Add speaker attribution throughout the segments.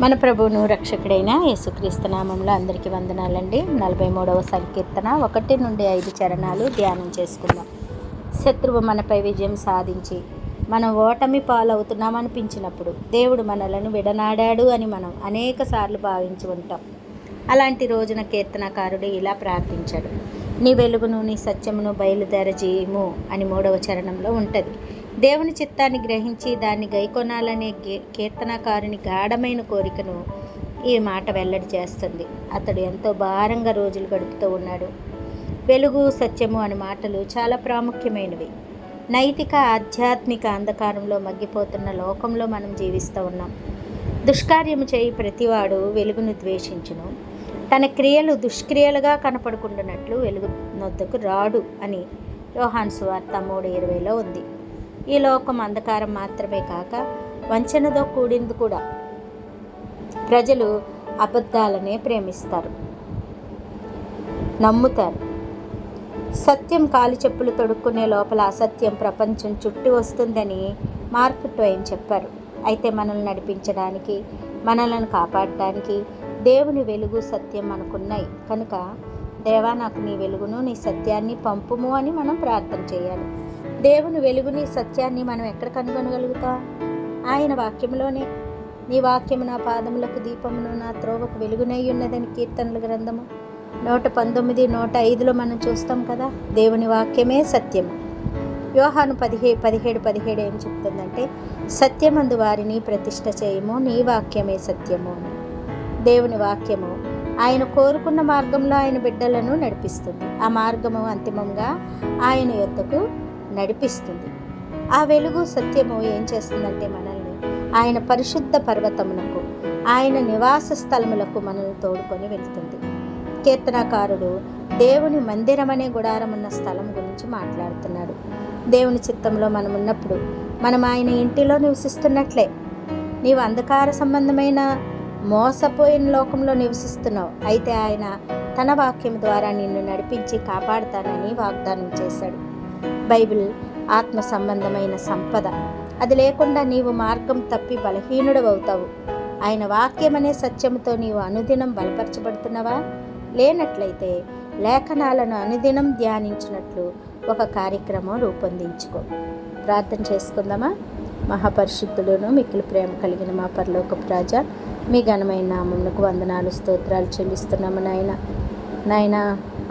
Speaker 1: మన ప్రభువును రక్షకుడైన యేసుక్రీస్తు నామంలో అందరికీ వందనాలండి. 43వ సంకీర్తన 1 నుండి 5 చరణాలు ధ్యానం చేసుకుందాం. శత్రువు మనపై విజయం సాధించి మనం ఓటమి పాలవుతున్నామనిపించినప్పుడు దేవుడు మనలను విడనాడాడు అని మనం అనేక సార్లు భావించి ఉంటాం. అలాంటి రోజున కీర్తనకారుడు ఇలా ప్రార్థించాడు: నీ వెలుగును నీ సత్యమును బయలుదేరజేయము అని 3వ చరణంలో ఉంటుంది. దేవుని చిత్తాన్ని గ్రహించి దాన్ని గైకొనాలనే కీర్తనకారుని గాఢమైన కోరికను ఈ మాట వెల్లడి చేస్తుంది. అతడు ఎంతో భారంగా రోజులు గడుపుతూ ఉన్నాడు. వెలుగు, సత్యము అనే మాటలు చాలా ప్రాముఖ్యమైనవి. నైతిక ఆధ్యాత్మిక అంధకారంలో మగ్గిపోతున్న లోకంలో మనం జీవిస్తూ ఉన్నాం. దుష్కార్యము చేయి ప్రతివాడు వెలుగును ద్వేషించును, తన క్రియలు దుష్క్రియలుగా కనపడుకుంటున్నట్లు వెలుగు నొద్దకు రాడు అని యోహాను సువార్త 3:20లో ఉంది. ఈ లోకం అంధకారం మాత్రమే కాక వంచనతో కూడింది కూడా. ప్రజలు అబద్ధాలనే ప్రేమిస్తారు, నమ్ముతారు. సత్యం కాలి చెప్పులు తొడుక్కునే లోపల అసత్యం ప్రపంచం చుట్టి వస్తుందని మార్క్ ట్వైన్ చెప్పారు. అయితే మనల్ని నడిపించడానికి, మనల్ని కాపాడటానికి దేవుని వెలుగు, సత్యం మనకున్నాయి కనుక దేవా, నాకు నీ వెలుగును నీ సత్యాన్ని పంపుము అని మనం ప్రార్థన చేయాలి. దేవుని వెలుగుని సత్యాన్ని మనం ఎక్కడ కనుగొనగలుగుతాం? ఆయన వాక్యంలోనే. నీ వాక్యము నా పాదములకు దీపమును, నా త్రోవకు వెలుగునై ఉన్నదని కీర్తనల గ్రంథము 119, 105లో మనం చూస్తాం కదా. దేవుని వాక్యమే సత్యము. యోహాను 17:17 ఏం చెప్తుందంటే, సత్యమందు వారిని ప్రతిష్ఠ చేయము, నీ వాక్యమే సత్యము అని. దేవుని వాక్యము ఆయన కోరుకున్న మార్గంలో ఆయన బిడ్డలను నడిపిస్తుంది. ఆ మార్గము అంతిమంగా ఆయన యొద్దకు నడిపిస్తుంది. ఆ వెలుగు, సత్యము ఏం చేస్తుందంటే మనల్ని ఆయన పరిశుద్ధ పర్వతమునకు, ఆయన నివాస స్థలములకు మనల్ని తోడుకొని వెళ్తుంది. కీర్తనకారుడు దేవుని మందిరం అనే గుడారం ఉన్న స్థలం గురించి మాట్లాడుతున్నాడు. దేవుని చిత్తంలో మనం ఉన్నప్పుడు మనం ఆయన ఇంటిలో నివసిస్తున్నట్లే. నీవు అంధకార సంబంధమైన మోసపోయిన లోకంలో నివసిస్తున్నావు. అయితే ఆయన తన వాక్యం ద్వారా నిన్ను నడిపించి కాపాడుతానని వాగ్దానం చేశాడు. బైబిల్ ఆత్మ సంబంధమైన సంపద. అది లేకుండా నీవు మార్గం తప్పి బలహీనుడవుతావు. ఆయన వాక్యం అనే సత్యంతో నీవు అనుదినం బలపరచబడుతున్నావా? లేనట్లయితే లేఖనాలను అనుదినం ధ్యానించినట్లు ఒక కార్యక్రమం రూపొందించుకో. ప్రార్థన చేసుకుందామా? మహాపరిశుద్ధుడును మిక్కిలి ప్రేమ కలిగిన మా పరలోకపు రాజా, మీ ఘనమైన నామమునకు వందనాలు, స్తోత్రాలు చెల్లిస్తున్నాము నాయన.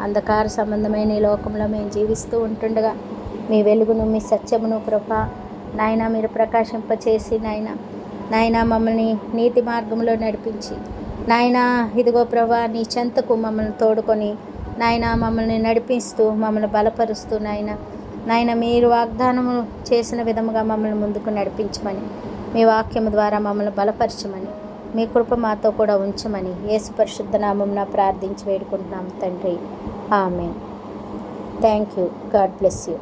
Speaker 1: అంధకార సంబంధమైన ఈ లోకంలో మేము జీవిస్తూ ఉంటుండగా మీ వెలుగును, మీ సత్యమును ప్రభా నాయన మీరు ప్రకాశింపచేసి నాయన మమ్మల్ని నీతి మార్గంలో నడిపించి నాయన ఇదిగో ప్రభా నీ చెంతకు మమ్మల్ని తోడుకొని నాయన మమ్మల్ని నడిపిస్తూ మమ్మల్ని బలపరుస్తూ నాయన మీరు వాగ్దానము చేసిన విధముగా మమ్మల్ని ముందుకు నడిపించమని, మీ వాక్యము ద్వారా మమ్మల్ని బలపరచమని, మీ కృప మాతో కూడా ఉంచమని యేసు పరిశుద్ధ నామమున ప్రార్థించి వేడుకుంటున్నాము తండ్రి. Amen. Thank you. God bless you.